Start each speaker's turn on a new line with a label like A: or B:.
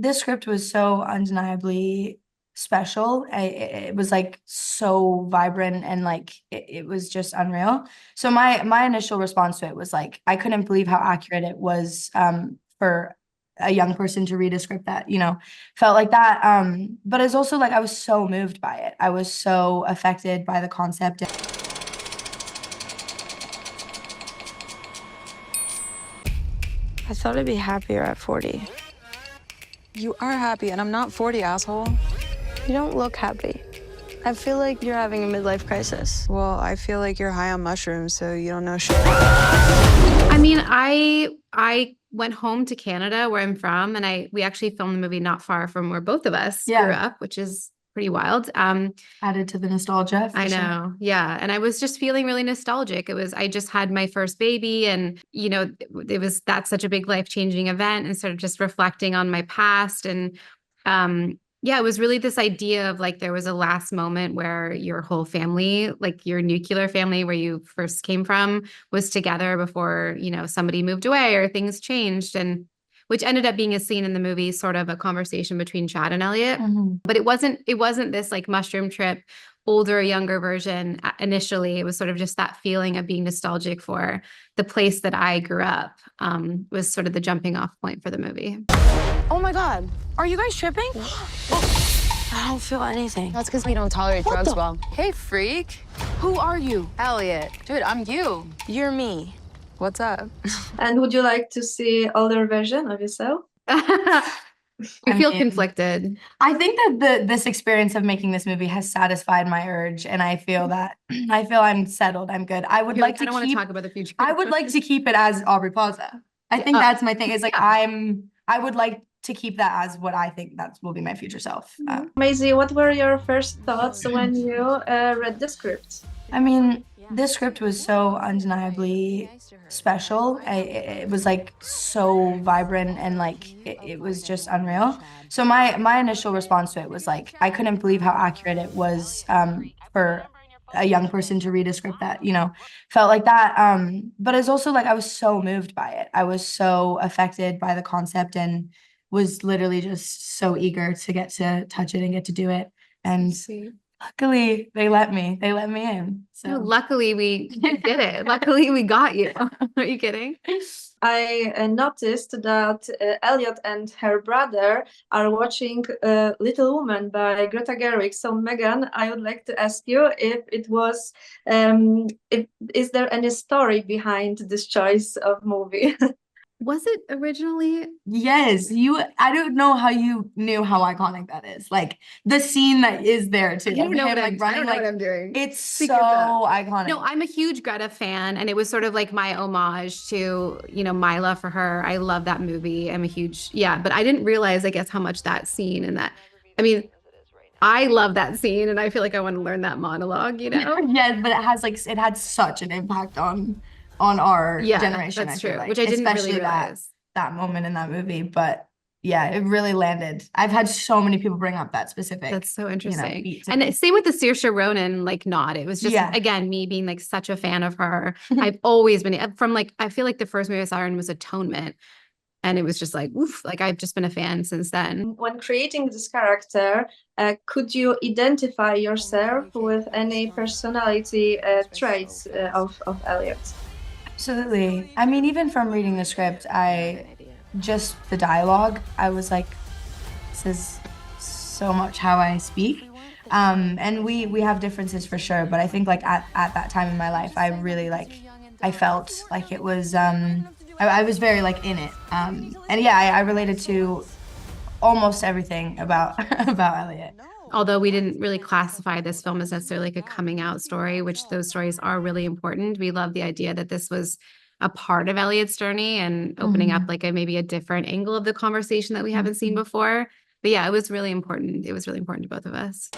A: this script was so undeniably special. It was like so vibrant and like it was just unreal. So my initial response to it was like I couldn't believe how accurate it was for a young person to read a script that, felt like that. But it's also like I was so moved by it. I was so affected by the concept.
B: I thought I'd be happier at 40.
C: You are happy, and I'm not 40, asshole.
B: You don't look happy. I feel like you're having a midlife crisis.
C: Well, I feel like you're high on mushrooms, so you don't know shit.
D: I mean, I went home to Canada, where I'm from, and we actually filmed the movie not far from where both of us grew up, which is pretty wild.
A: Added to the nostalgia.
D: I know. Sure. Yeah. And I was just feeling really nostalgic. I just had my first baby, and, that's such a big life-changing event, and sort of just reflecting on my past. And, yeah, it was really this idea of like, there was a last moment where your whole family, like your nuclear family where you first came from, was together before, somebody moved away or things changed. And which ended up being a scene in the movie, sort of a conversation between Chad and Elliott. Mm-hmm. But it wasn't this like mushroom trip, older, younger version. Initially, it was sort of just that feeling of being nostalgic for the place that I grew up, was sort of the jumping off point for the movie.
B: Oh my God, are you guys tripping? I don't feel anything.
E: That's because we don't tolerate drugs well. Hey, freak.
B: Who are you?
E: Elliott. Dude, I'm you.
B: You're me.
E: What's up?
F: And would you like to see older version of yourself?
D: I feel conflicted.
A: I think that this experience of making this movie has satisfied my urge, and I feel I'm settled. I'm good. I don't want to
D: talk about the future.
A: I would like to keep it as Aubrey Plaza. I think that's my thing. It's like I would like to keep that as what I think that will be my future self.
F: Maisy, what were your first thoughts when you read the script?
A: I mean, this script was so undeniably special. It was like so vibrant and like it was just unreal. So my initial response to it was like I couldn't believe how accurate it was for a young person to read a script that, felt like that. But it's also like I was so moved by it. I was so affected by the concept and was literally just so eager to get to touch it and get to do it. And luckily, they let me in. So
D: luckily we did it. Luckily we got you. Are you kidding?
F: I noticed that Elliott and her brother are watching Little Woman by Greta Gerwig. So Megan, I would like to ask you if it was, is there any story behind this choice of movie?
D: Was it originally?
A: Yes, I don't know how you knew how iconic that is. Like the scene that is there too.
D: I don't know what I'm doing.
A: It's so iconic.
D: No, I'm a huge Greta fan, and it was sort of like my homage to, my love for her. I love that movie. I'm a huge, but I didn't realize, I guess, how much that scene and that, I mean, I love that scene, and I feel like I want to learn that monologue,
A: Yes, but it had such an impact on our generation.
D: That's true. Like. Which I didn't really realize.
A: That moment in that movie. But yeah, it really landed. I've had so many people bring up that specific.
D: That's so interesting. And same with the Saoirse Ronan nod. It was just again me being like such a fan of her. I've always been from I feel like the first movie I saw her in was Atonement. And it was just like, oof, I've just been a fan since then.
F: When creating this character, could you identify yourself with any personality traits of Elliott?
A: Absolutely. I mean, even from reading the script, just the dialogue, I was like, this is so much how I speak. And we have differences for sure, but I think at that time in my life, I really I felt like it was, I was very in it. And yeah, I related to almost everything about Elliott.
D: Although we didn't really classify this film as necessarily a coming out story, which those stories are really important. We love the idea that this was a part of Elliott's journey and opening up maybe a different angle of the conversation that we haven't seen before. But yeah, it was really important. It was really important to both of us.